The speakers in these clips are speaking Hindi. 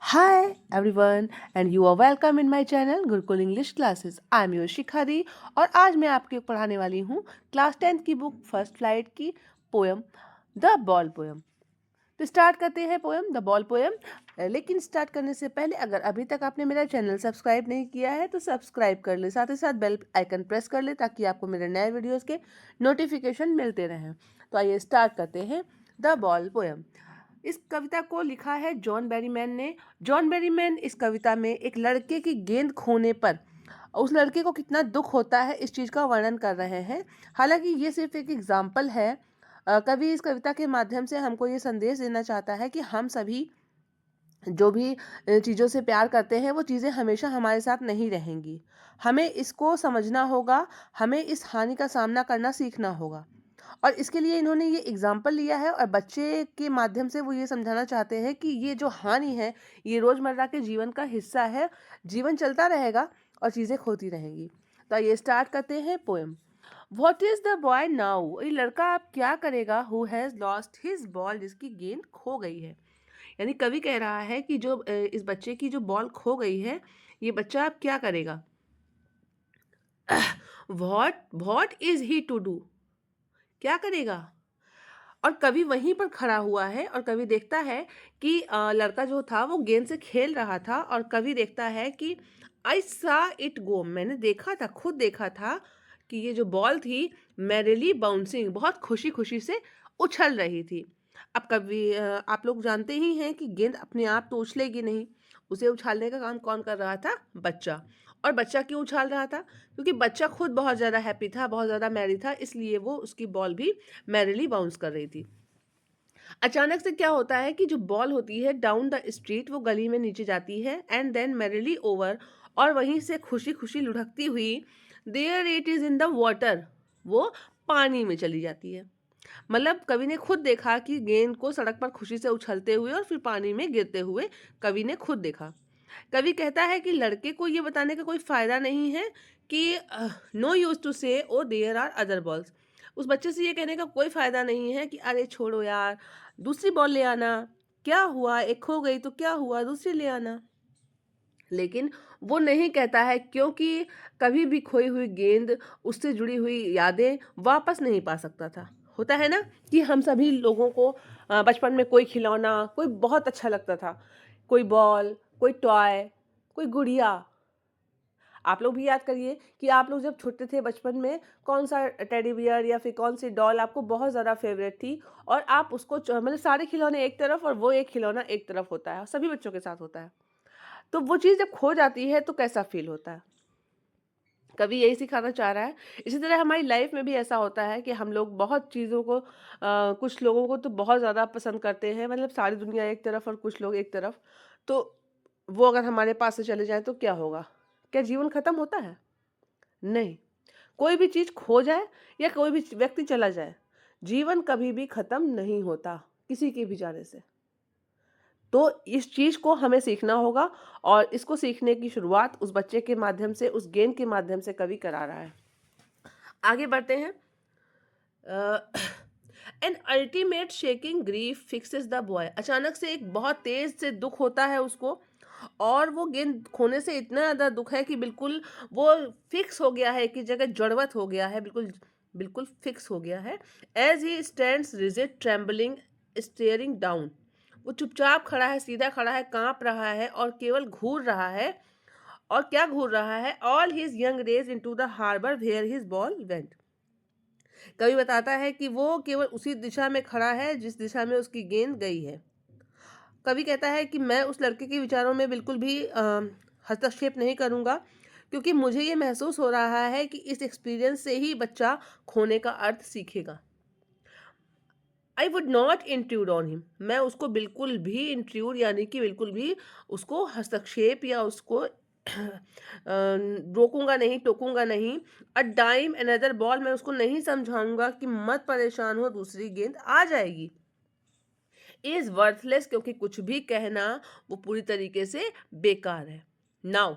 Hi everyone and you are welcome in my channel Gurukul English classes. I am your Shikhari और आज मैं आपके पढ़ाने वाली हूँ क्लास 10th की बुक फर्स्ट फ्लाइट की पोयम द बॉल पोयम। तो स्टार्ट करते हैं पोयम द बॉल पोयम। लेकिन स्टार्ट करने से पहले अगर अभी तक आपने मेरा चैनल सब्सक्राइब नहीं किया है तो सब्सक्राइब कर ले, साथ ही साथ बेल आइकन प्रेस कर ले ताकि आपको मेरे नए वीडियोस के नोटिफिकेशन मिलते रहें। तो आइए स्टार्ट करते हैं द बॉल पोयम। इस कविता को लिखा है जॉन बेरीमैन ने। जॉन बेरीमैन इस कविता में एक लड़के की गेंद खोने पर उस लड़के को कितना दुख होता है इस चीज़ का वर्णन कर रहे हैं। हालांकि ये सिर्फ एक एग्जाम्पल है। कवि इस कविता के माध्यम से हमको ये संदेश देना चाहता है कि हम सभी जो भी चीज़ों से प्यार करते हैं वो चीज़ें हमेशा हमारे साथ नहीं रहेंगी। हमें इसको समझना होगा, हमें इस हानि का सामना करना सीखना होगा। और इसके लिए इन्होंने ये एग्जाम्पल लिया है और बच्चे के माध्यम से वो ये समझाना चाहते हैं कि ये जो हानि है ये रोज़मर्रा के जीवन का हिस्सा है। जीवन चलता रहेगा और चीज़ें खोती रहेंगी। तो ये स्टार्ट करते हैं poem. What is the boy now, ये लड़का अब क्या करेगा, who has lost his ball, जिसकी गेंद खो गई है। यानी कवि कह रहा है कि जो इस बच्चे की जो बॉल खो गई है ये बच्चा अब क्या करेगा। What is he to do, क्या करेगा। और कवि वहीं पर खड़ा हुआ है और कवि देखता है कि लड़का जो था वो गेंद से खेल रहा था और कवि देखता है कि आई सा इट गो, मैंने देखा था, खुद देखा था कि ये जो बॉल थी मैरिली बाउंसिंग, बहुत खुशी खुशी से उछल रही थी। अब कवि आप लोग जानते ही हैं कि गेंद अपने आप तो उछलेगी नहीं, उसे उछालने का काम कौन कर रहा था, बच्चा। और बच्चा क्यों उछाल रहा था, क्योंकि बच्चा खुद बहुत ज़्यादा हैप्पी था, बहुत ज़्यादा मैरी था, इसलिए वो उसकी बॉल भी मैरिली बाउंस कर रही थी। अचानक से क्या होता है कि जो बॉल होती है डाउन द स्ट्रीट, वो गली में नीचे जाती है एंड देन मैरिली ओवर, और वहीं से खुशी खुशी लुढ़कती हुई there it is in the water, वो पानी में चली जाती है। मतलब कवि ने खुद देखा कि गेंद को सड़क पर खुशी से उछलते हुए और फिर पानी में गिरते हुए कवि ने खुद देखा। कवि कहता है कि लड़के को ये बताने का कोई फायदा नहीं है कि नो यूज टू से oh there are other balls. उस बच्चे से ये कहने का कोई फायदा नहीं है कि अरे छोड़ो यार, दूसरी बॉल ले आना, क्या हुआ, एक खो गई तो क्या हुआ, दूसरी ले आना। लेकिन वो नहीं कहता है क्योंकि कभी भी खोई हुई गेंद, उससे जुड़ी हुई यादें वापस नहीं पा सकता था। होता है ना कि हम सभी लोगों को बचपन में कोई खिलौना कोई बहुत अच्छा लगता था, कोई बॉल, कोई टॉय, कोई गुड़िया। आप लोग भी याद करिए कि आप लोग जब छोटे थे बचपन में कौन सा टेडी बियर या फिर कौन सी डॉल आपको बहुत ज़्यादा फेवरेट थी, और आप उसको मतलब सारे खिलौने एक तरफ और वो एक खिलौना एक तरफ होता है, सभी बच्चों के साथ होता है। तो वो चीज़ जब खो जाती है तो कैसा फील होता है। कवि यही सिखाना चाह रहा है। इसी तरह हमारी लाइफ में भी ऐसा होता है कि हम लोग बहुत चीज़ों को कुछ लोगों को तो बहुत ज़्यादा पसंद करते हैं, मतलब सारी दुनिया एक तरफ और कुछ लोग एक तरफ। तो वो अगर हमारे पास से चले जाएं तो क्या होगा, क्या जीवन खत्म होता है? नहीं। कोई भी चीज़ खो जाए या कोई भी व्यक्ति चला जाए, जीवन कभी भी खत्म नहीं होता किसी के भी जाने से। तो इस चीज़ को हमें सीखना होगा और इसको सीखने की शुरुआत उस बच्चे के माध्यम से, उस गेम के माध्यम से कवि करा रहा है। आगे बढ़ते हैं। An ultimate shaking grief fixes the boy, अचानक से एक बहुत तेज से दुख होता है उसको, और वो गेंद खोने से इतना ज़्यादा दुख है कि बिल्कुल वो फिक्स हो गया है, कि जगह जड़वत हो गया है, बिल्कुल बिल्कुल फिक्स हो गया है। As he stands rigid trembling staring down, वो चुपचाप खड़ा है, सीधा खड़ा है, कांप रहा है और केवल घूर रहा है। और क्या घूर रहा है, all his young rage into the harbour where his ball went. कवि बताता है कि वो केवल उसी दिशा में खड़ा है जिस दिशा में उसकी गेंद गई है। कवि कहता है कि मैं उस लड़के के विचारों में बिल्कुल भी हस्तक्षेप नहीं करूँगा, क्योंकि मुझे ये महसूस हो रहा है कि इस एक्सपीरियंस से ही बच्चा खोने का अर्थ सीखेगा। I would not intrude on him, मैं उसको बिल्कुल भी इंट्रूड यानी कि बिल्कुल भी उसको हस्तक्षेप या उसको रोकूंगा नहीं, टोकूंगा नहीं। अ डाइम अनदर बॉल, मैं उसको नहीं समझाऊंगा कि मत परेशान हो, दूसरी गेंद आ जाएगी। इज वर्थलेस, क्योंकि कुछ भी कहना वो पूरी तरीके से बेकार है। Now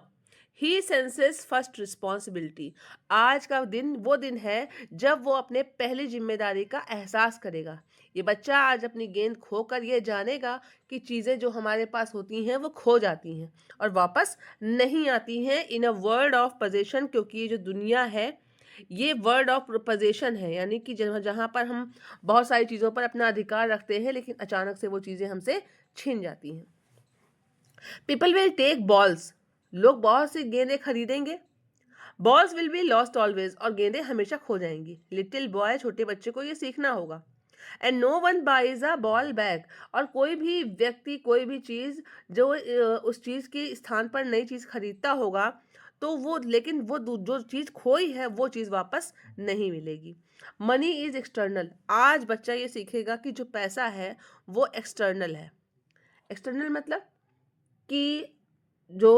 he senses first responsibility, आज का दिन वो दिन है जब वो अपने पहली जिम्मेदारी का एहसास करेगा। ये बच्चा आज अपनी गेंद खोकर ये जानेगा कि चीज़ें जो हमारे पास होती हैं वो खो जाती हैं और वापस नहीं आती हैं इन अ वर्ल्ड ऑफ पोजेशन, क्योंकि ये जो दुनिया है ये वर्ड ऑफ पोजेशन है, यानी कि जहाँ जहाँ पर हम बहुत सारी चीज़ों पर अपना अधिकार रखते हैं लेकिन अचानक से वो चीज़ें हमसे छीन जाती हैं। पीपल विल टेक बॉल्स, लोग बहुत सी गेंदें खरीदेंगे। Balls will be lost always, और गेंदें हमेशा खो जाएंगी। लिटिल बॉय, छोटे बच्चे को ये सीखना होगा। And no one buys a ball back, और कोई भी व्यक्ति कोई भी चीज़ जो उस चीज़ के स्थान पर नई चीज़ खरीदता होगा तो वो, लेकिन वो जो चीज़ खोई है वो चीज़ वापस नहीं मिलेगी। मनी इज एक्सटर्नल, आज बच्चा ये सीखेगा कि जो पैसा है वो एक्सटर्नल है। एक्सटर्नल मतलब कि जो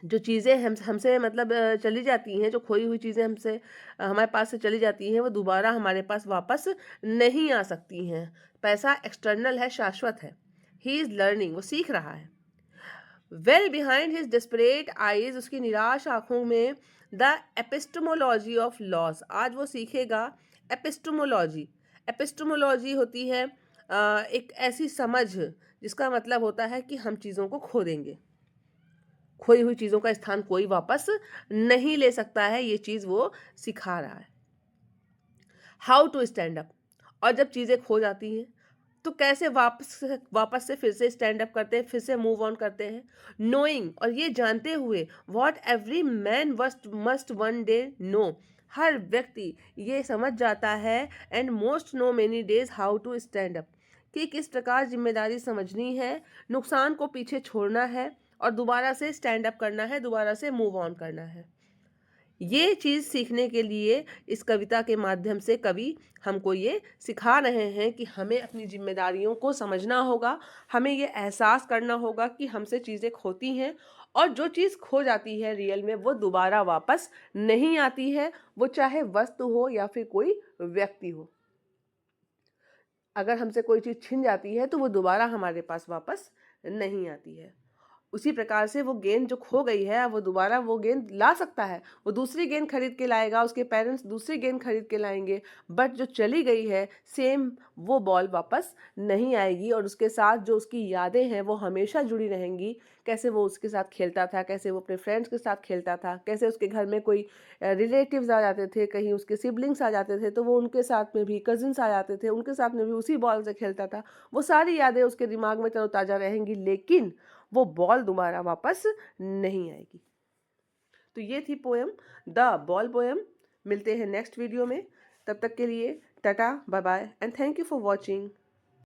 जो चीज़ें हमसे मतलब चली जाती हैं, जो खोई हुई चीज़ें हमसे हमारे पास से चली जाती हैं, वो दोबारा हमारे पास वापस नहीं आ सकती हैं। पैसा एक्सटर्नल है, शाश्वत है। ही इज़ लर्निंग, वो सीख रहा है। Well behind his desperate eyes, उसकी निराश आंखों में द एपिस्टमोलॉजी ऑफ लॉस, आज वो सीखेगा एपिस्टमोलॉजी। एपिस्टमोलॉजी होती है एक ऐसी समझ जिसका मतलब होता है कि हम चीज़ों को खो देंगे। खोई हुई चीज़ों का स्थान कोई वापस नहीं ले सकता है, ये चीज़ वो सिखा रहा है। हाउ टू स्टैंड अप, और जब चीज़ें खो जाती हैं तो कैसे वापस से फिर से स्टैंड अप करते हैं, फिर से मूव ऑन करते हैं। नोइंग, और ये जानते हुए, what every man must one day know, हर व्यक्ति ये समझ जाता है and most know many days how to stand up, कि किस प्रकार जिम्मेदारी समझनी है, नुकसान को पीछे छोड़ना है और दोबारा से स्टैंड अप करना है, दोबारा से मूव ऑन करना है। ये चीज़ सीखने के लिए इस कविता के माध्यम से कवि हमको ये सिखा रहे हैं कि हमें अपनी जिम्मेदारियों को समझना होगा, हमें ये एहसास करना होगा कि हमसे चीज़ें खोती हैं और जो चीज़ खो जाती है रियल में वो दोबारा वापस नहीं आती है, वो चाहे वस्तु हो या फिर कोई व्यक्ति हो। अगर हमसे कोई चीज़ छिन जाती है तो वो दोबारा हमारे पास वापस नहीं आती है। उसी प्रकार से वो गेंद जो खो गई है वो दोबारा वो गेंद ला सकता है, वो दूसरी गेंद खरीद के लाएगा, उसके पेरेंट्स दूसरी गेंद खरीद के लाएंगे, बट जो चली गई है सेम वो बॉल वापस नहीं आएगी और उसके साथ जो उसकी यादें हैं वो हमेशा जुड़ी रहेंगी। कैसे वो उसके साथ खेलता था, कैसे वो अपने फ्रेंड्स के साथ खेलता था, कैसे उसके घर में कोई रिलेटिव्स आ जाते थे, कहीं उसके सिबलिंग्स आ जाते थे तो वो उनके साथ में भी, कजिन्स आ जाते थे उनके साथ में भी उसी बॉल से खेलता था। वो सारी यादें उसके दिमाग में तरोताज़ा रहेंगी, लेकिन वो बॉल दोबारा वापस नहीं आएगी। तो ये थी पोएम द बॉल पोएम। मिलते हैं नेक्स्ट वीडियो में, तब तक के लिए tata, bye bye and thank you for watching.